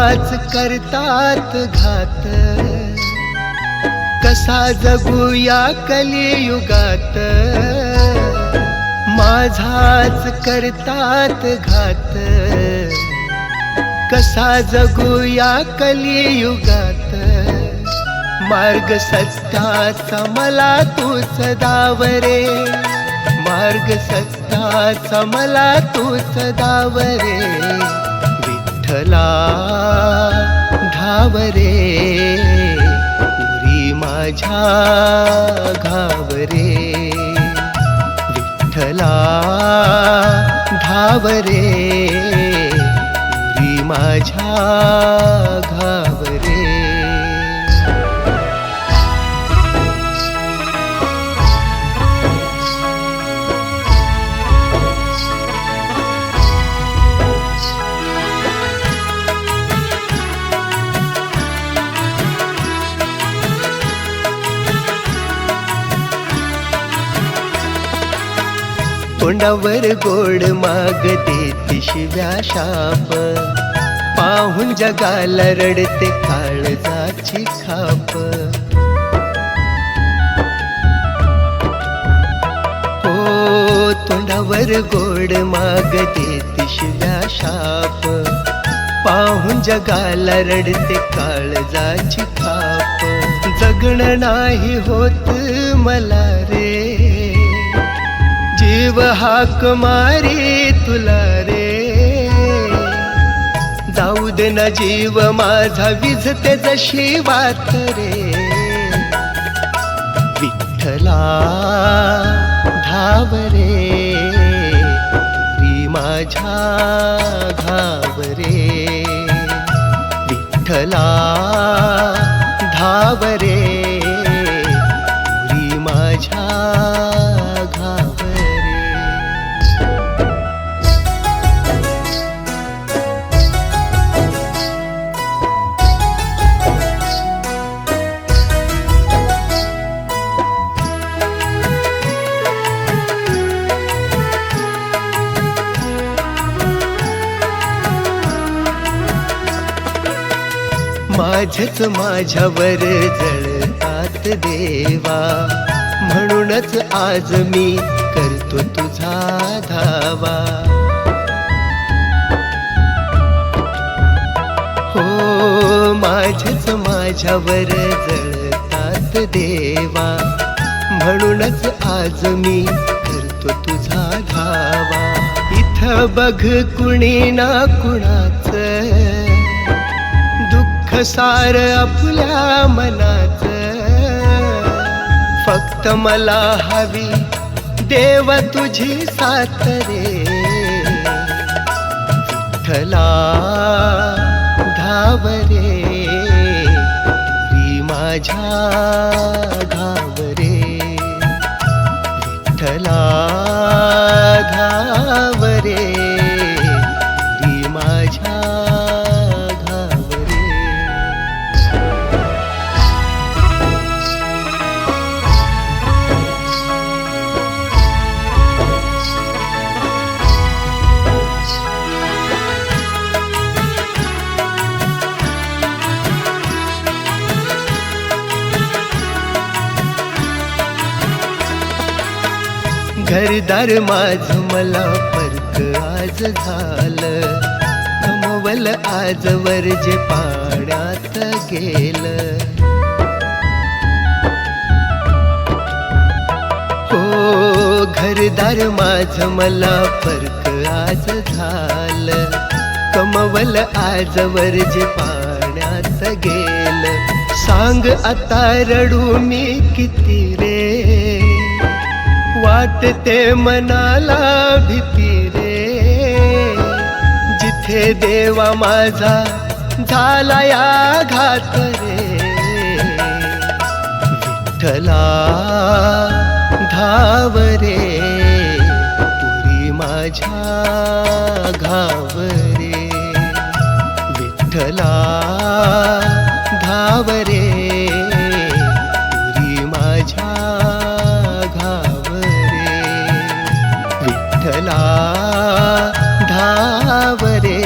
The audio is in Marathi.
माझाच करतात घात, कसा जगू या कलियुगात. माझाच करतात घात, कसा जगू या कलियुगात. मार्ग सत्याचा मला तूच दाव रे, मार्ग सत्याचा मला तूच दाव रे. विठ्ठला धाव रे, उरी माझ्या घाव रे. विठ्ठला धाव रे, उरी माझ्या घाव रे. तोंडावर गोड माग देती शिव्या शाप, पाहून जगाला रडते काळजाची खाप. हो तोंडावर गोड माग देती शिव्या शाप, पाहून जगाला रडते काळजाची खाप. जगणं नाही होत मला रे, जीव हाक मारी तुला रे. जाऊ दे ना जीव माझा विझते जशी वात रे. विठ्ठला धाव रे, उरी माझ्या घाव रे. विठ्ठला धाव रे, उरी माझ्या घाव. माझेच माझ्यावर जळतात देवा, म्हणूनच आज मी करतो तुझा धावा. हो माझेच माझ्यावर जळतात देवा, म्हणूनच आज मी करतो तुझा धावा. इथं बघ कुणी ना कुणाचं सार आपल्या मनात. फक्त मला हवी देव तुझी साथ रे. विठ्ठला धाव रे, उरी माझ्या घाव रे. विठ्ठला धाव रे, उरी माझ्या. घरदार माझ मला परक आज झालं, गमवल आजवर जे पाण्यात गेलं. हो घरदार माझ मला परक आज झालं, गमवल आजवर जे पाण्यात गेलं. सांग आता रडू मी किती रे, वाटते मनाला भीती रे. जिथे देवा माझा झाला या घात रे. विठ्ठला धाव रे, उरी माझ्या घाव रे. विठ्ठला धाव रे, उरी माझ्या घाव रे. विठ्ठला धाव रे,